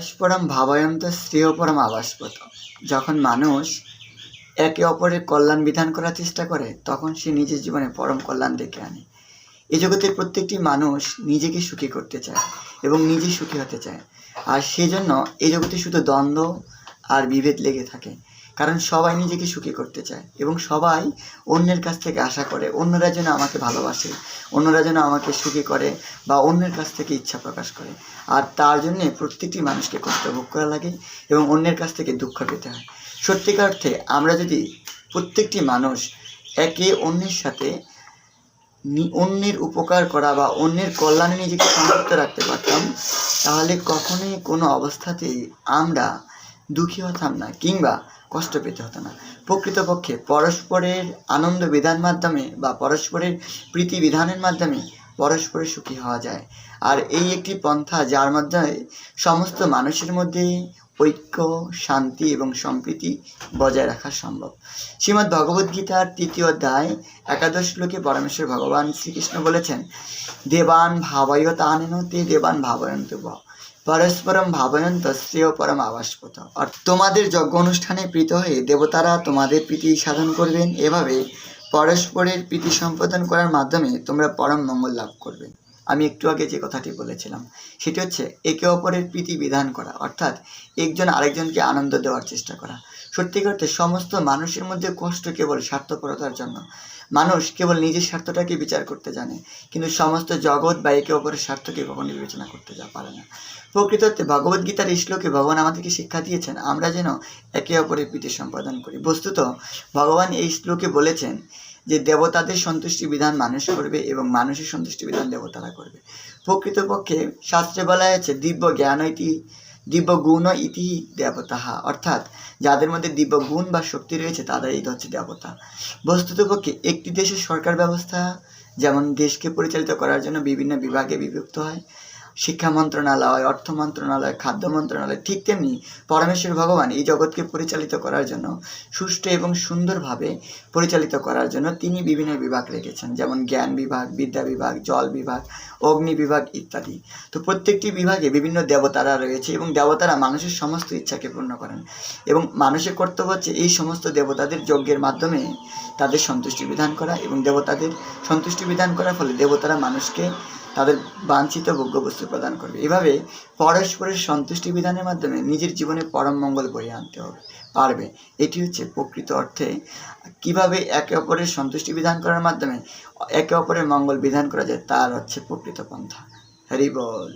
পরস্পরম ভাবায়ন্ত শ্রেয় পরম আবাসপত। যখন মানুষ একে অপরের কল্যাণ বিধান করার চেষ্টা করে তখন সে নিজের জীবনে পরম কল্যাণ ডেকে আনে। এই জগতের প্রত্যেকটি মানুষ নিজেকে সুখী করতে চায় এবং নিজে সুখী হতে চায়, আর সেজন্য এই জগতে শুধু দ্বন্দ্ব আর বিভেদ লেগে থাকে। কারণ সবাই নিজেকে সুখী করতে চায় এবং সবাই অন্যের কাছ থেকে আশা করে অন্যরা যেন আমাকে ভালোবাসে, অন্যরা যেন আমাকে সুখী করে বা অন্যের কাছ থেকে ইচ্ছা প্রকাশ করে। আর তার জন্যে প্রত্যেকটি মানুষকে কষ্ট ভোগ করা লাগে এবং অন্যের কাছ থেকে দুঃখ পেতে হয়। সত্যিকার অর্থে আমরা যদি প্রত্যেকটি মানুষ একে অন্যের সাথে অন্যের উপকার করা বা অন্যের কল্যাণে নিজেকে সংযুক্ত রাখতে পারতাম, তাহলে কখনোই কোনো অবস্থাতেই আমরা দুঃখী হতাম না কিংবা কষ্ট পেতে হতো না। প্রকৃতপক্ষে পরস্পরের আনন্দ বিধান মাধ্যমে বা পরস্পরের প্রীতি বিধানের মাধ্যমে পরস্পরের সুখী হওয়া যায়। আর এই একটি পন্থা যার মাধ্যমে সমস্ত মানুষের মধ্যে ঐক্য, শান্তি এবং সম্প্রীতি বজায় রাখা সম্ভব। শ্রীমদ্ ভগবদ্গীতার ৩য় অধ্যায় ১১ শ্লোকে পরমেশ্বর ভগবান শ্রীকৃষ্ণ বলেছেন, দেবান ভাবয়তানেন তে দেবান ভাবয়ন্ত ব পরস্পরম ভাবয়ন্ত শ্রেয় পরম আবাসপত। আর তোমাদের যজ্ঞ অনুষ্ঠানে প্রীত হয়ে দেবতারা তোমাদের প্রীতি সাধন করবেন। এভাবে পরস্পরের প্রীতি সম্পাদন করার মাধ্যমে তোমরা পরম মঙ্গল লাভ করবে। আমি একটু আগে যে কথাটি বলেছিলাম সেটি হচ্ছে একে অপরের প্রীতি বিধান করা, অর্থাৎ একজন আরেকজনকে আনন্দ দেওয়ার চেষ্টা করা। সত্যিকার অর্থে সমস্ত মানুষের মধ্যে কষ্ট কেবল স্বার্থপরতার জন্য। মানুষ কেবল নিজের স্বার্থটাকে বিচার করতে জানে, কিন্তু সমস্ত জগৎ বা একে অপরের স্বার্থকে কখনো বিবেচনা করতে পারে না। প্রকৃত অর্থে ভগবদ্গীতার এই শ্লোকে ভগবান আমাদেরকে শিক্ষা দিয়েছেন আমরা যেন একে অপরের প্রীতি সম্পাদন করি। বস্তুত ভগবান এই শ্লোকে বলেছেন যে দেবতাদের সন্তুষ্টি বিধান মানুষ করবে এবং মানুষের সন্তুষ্টি বিধান দেবতারা করবে। প্রকৃতপক্ষে শাস্ত্রে বলা হয়েছে দিব্য জ্ঞান দিব্য গুণ ইতি দেবতাহা, অর্থাৎ যাদের মধ্যে দিব্য গুণ বা শক্তি রয়েছে তারাই হচ্ছে দেবতা। বস্তুতপক্ষে একটি দেশের সরকার ব্যবস্থা যেমন দেশকে পরিচালিত করার জন্য বিভিন্ন বিভাগে বিভক্ত হয়, শিক্ষা মন্ত্রণালয়, অর্থ মন্ত্রণালয়, খাদ্য মন্ত্রণালয়, ঠিক তেমনি পরমেশ্বর ভগবান এই জগৎকে পরিচালিত করার জন্য সুষ্ঠু এবং সুন্দরভাবে পরিচালিত করার জন্য তিনি বিভিন্ন বিভাগ রেখেছেন, যেমন জ্ঞান বিভাগ, বিদ্যা বিভাগ, জল বিভাগ, অগ্নি বিভাগ ইত্যাদি। তো প্রত্যেকটি বিভাগে বিভিন্ন দেবতারা রয়েছে এবং দেবতারা মানুষের সমস্ত ইচ্ছাকে পূর্ণ করেন এবং মানুষের কর্তব্য হচ্ছে এই সমস্ত দেবতাদের যজ্ঞের মাধ্যমে তাদের সন্তুষ্টি বিধান করা এবং দেবতাদের সন্তুষ্টি বিধান করার ফলে দেবতারা মানুষকে তাদের বাঞ্ছিত ভোগ্যবস্তু প্রদান করবে। এভাবে পরস্পরের সন্তুষ্টি বিধানের মাধ্যমে নিজের জীবনে পরম মঙ্গল বয়ে আনতে পারবে। এটি হচ্ছে প্রকৃত অর্থে কিভাবে একে অপরের সন্তুষ্টি বিধান করার মাধ্যমে একে অপরের মঙ্গল বিধান করা যায় তার হচ্ছে প্রকৃত পন্থা। হরি বল।